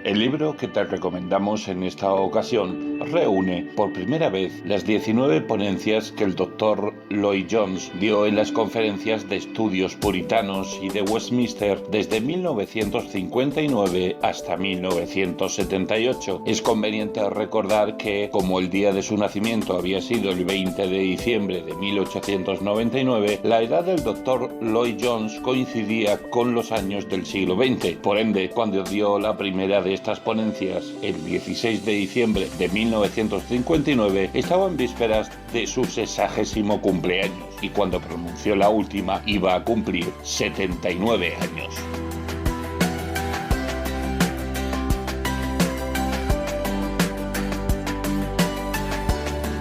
El libro que te recomendamos en esta ocasión reúne por primera vez las 19 ponencias que el Dr. Lloyd Jones dio en las conferencias de estudios puritanos y de Westminster desde 1959 hasta 1978. Es conveniente recordar que, como el día de su nacimiento había sido el 20 de diciembre de 1899, la edad del Dr. Lloyd Jones coincidía con los años del siglo XX. Por ende, cuando dio la primera de estas ponencias, el 16 de diciembre de 1959, estaba en vísperas de su 60º cumpleaños, y cuando pronunció la última iba a cumplir 79 años.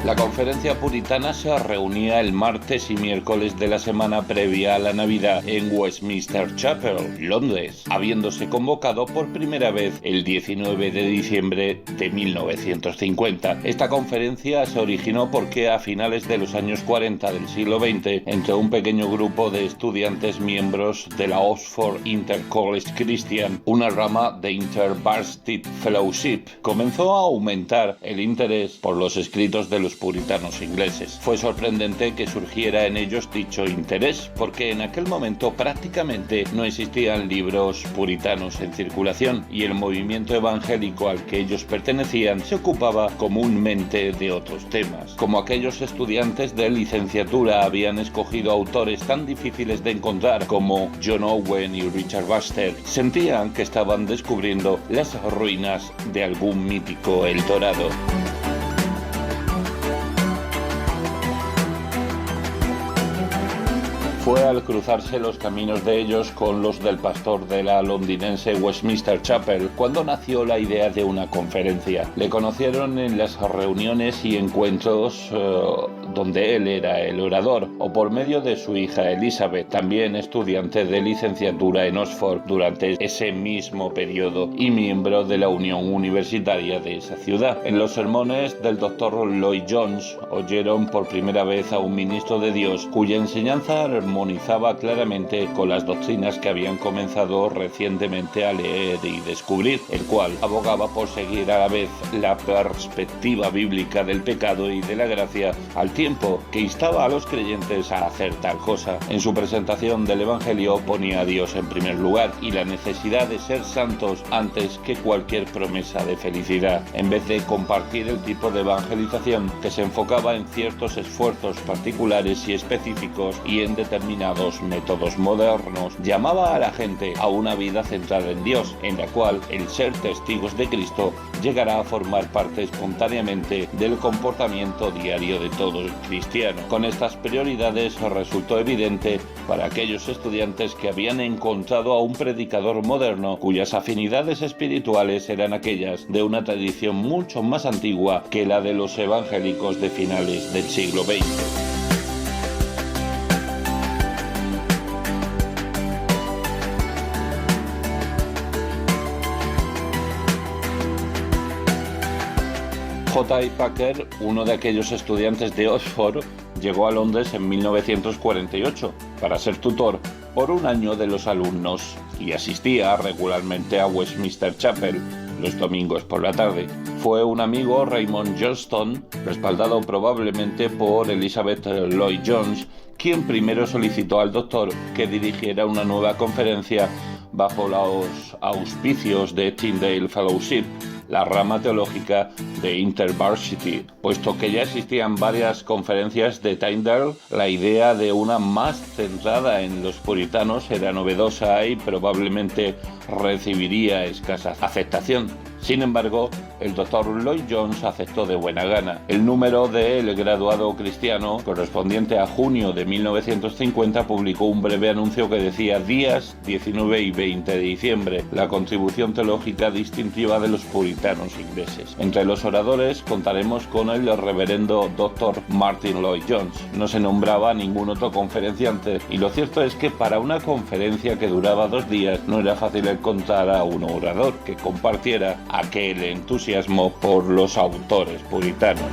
La conferencia puritana se reunía el martes y miércoles de la semana previa a la Navidad en Westminster Chapel, Londres, habiéndose convocado por primera vez el 19 de diciembre de 1950. Esta conferencia se originó porque a finales de los años 40 del siglo XX, entre un pequeño grupo de estudiantes miembros de la Oxford Inter-College Christian, una rama de InterVarsity Fellowship, comenzó a aumentar el interés por los escritos de los puritanos ingleses. Fue sorprendente que surgiera en ellos dicho interés, porque en aquel momento prácticamente no existían libros puritanos en circulación y el movimiento evangélico al que ellos pertenecían se ocupaba comúnmente de otros temas. Como aquellos estudiantes de licenciatura habían escogido autores tan difíciles de encontrar como John Owen y Richard Baxter, sentían que estaban descubriendo las ruinas de algún mítico El Dorado. Fue al cruzarse los caminos de ellos con los del pastor de la londinense Westminster Chapel cuando nació la idea de una conferencia. Le conocieron en las reuniones y encuentros donde él era el orador, o por medio de su hija Elizabeth, también estudiante de licenciatura en Oxford durante ese mismo periodo y miembro de la Unión Universitaria de esa ciudad. En los sermones del Dr. Lloyd Jones oyeron por primera vez a un ministro de Dios cuya enseñanza armonizaba claramente con las doctrinas que habían comenzado recientemente a leer y descubrir, el cual abogaba por seguir a la vez la perspectiva bíblica del pecado y de la gracia, al tiempo que instaba a los creyentes a hacer tal cosa. En su presentación del Evangelio ponía a Dios en primer lugar y la necesidad de ser santos antes que cualquier promesa de felicidad, en vez de compartir el tipo de evangelización que se enfocaba en ciertos esfuerzos particulares y específicos y en determinados métodos modernos. Llamaba a la gente a una vida centrada en Dios, en la cual el ser testigos de Cristo llegará a formar parte espontáneamente del comportamiento diario de todo cristiano. Con estas prioridades resultó evidente para aquellos estudiantes que habían encontrado a un predicador moderno cuyas afinidades espirituales eran aquellas de una tradición mucho más antigua que la de los evangélicos de finales del siglo XX. J. Packer, uno de aquellos estudiantes de Oxford, llegó a Londres en 1948 para ser tutor por un año de los alumnos y asistía regularmente a Westminster Chapel los domingos por la tarde. Fue un amigo, Raymond Johnston, respaldado probablemente por Elizabeth Lloyd Jones, quien primero solicitó al doctor que dirigiera una nueva conferencia bajo los auspicios de Tyndale Fellowship, la rama teológica de InterVarsity. Puesto que ya existían varias conferencias de Tyndale, la idea de una más centrada en los puritanos era novedosa y probablemente recibiría escasa aceptación. Sin embargo, el Dr. Lloyd Jones aceptó de buena gana. El número del graduado cristiano, correspondiente a junio de 1950, publicó un breve anuncio que decía: días 19 y 20 de diciembre, la contribución teológica distintiva de los puritanos ingleses. Entre los oradores contaremos con el reverendo Dr. Martyn Lloyd-Jones. No se nombraba ningún otro conferenciante, y lo cierto es que para una conferencia que duraba 2 días no era fácil encontrar a un orador que compartiera aquel entusiasmo por los autores puritanos.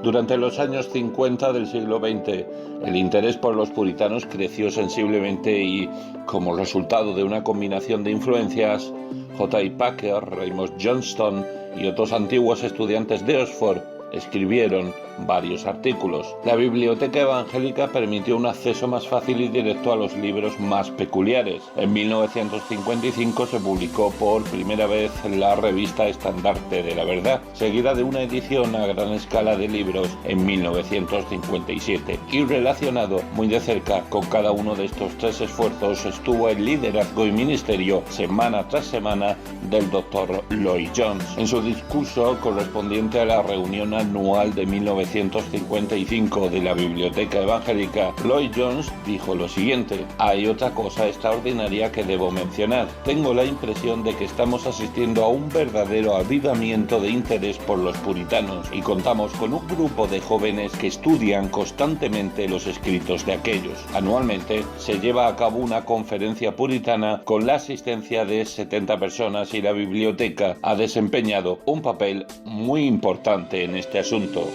Durante los años 50 del siglo XX, el interés por los puritanos creció sensiblemente y, como resultado de una combinación de influencias, J.I. Packer, Raymond Johnston y otros antiguos estudiantes de Oxford escribieron varios artículos. La biblioteca evangélica permitió un acceso más fácil y directo a los libros más peculiares. En 1955 se publicó por primera vez la revista Estandarte de la Verdad, seguida de una edición a gran escala de libros en 1957. Y relacionado muy de cerca con cada uno de estos tres esfuerzos estuvo el liderazgo y ministerio semana tras semana del Dr. Lloyd Jones. En su discurso correspondiente a la reunión anual de 1955 de la Biblioteca Evangélica, Lloyd Jones dijo lo siguiente: hay otra cosa extraordinaria que debo mencionar. Tengo la impresión de que estamos asistiendo a un verdadero avivamiento de interés por los puritanos y contamos con un grupo de jóvenes que estudian constantemente los escritos de aquellos. Anualmente se lleva a cabo una conferencia puritana con la asistencia de 70 personas y la biblioteca ha desempeñado un papel muy importante en este asunto.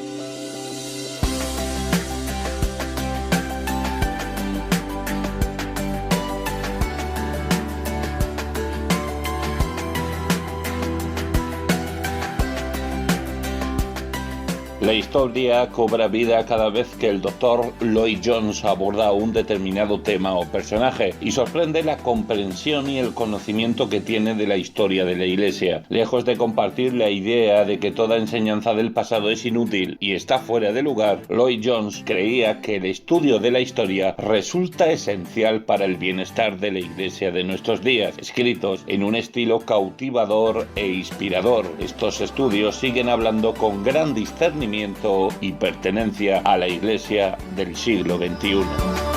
La historia cobra vida cada vez que el Dr. Lloyd Jones aborda un determinado tema o personaje y sorprende la comprensión y el conocimiento que tiene de la historia de la Iglesia. Lejos de compartir la idea de que toda enseñanza del pasado es inútil y está fuera de lugar, Lloyd Jones creía que el estudio de la historia resulta esencial para el bienestar de la Iglesia de nuestros días, escritos en un estilo cautivador e inspirador. Estos estudios siguen hablando con gran discernimiento y pertenencia a la Iglesia del siglo XXI.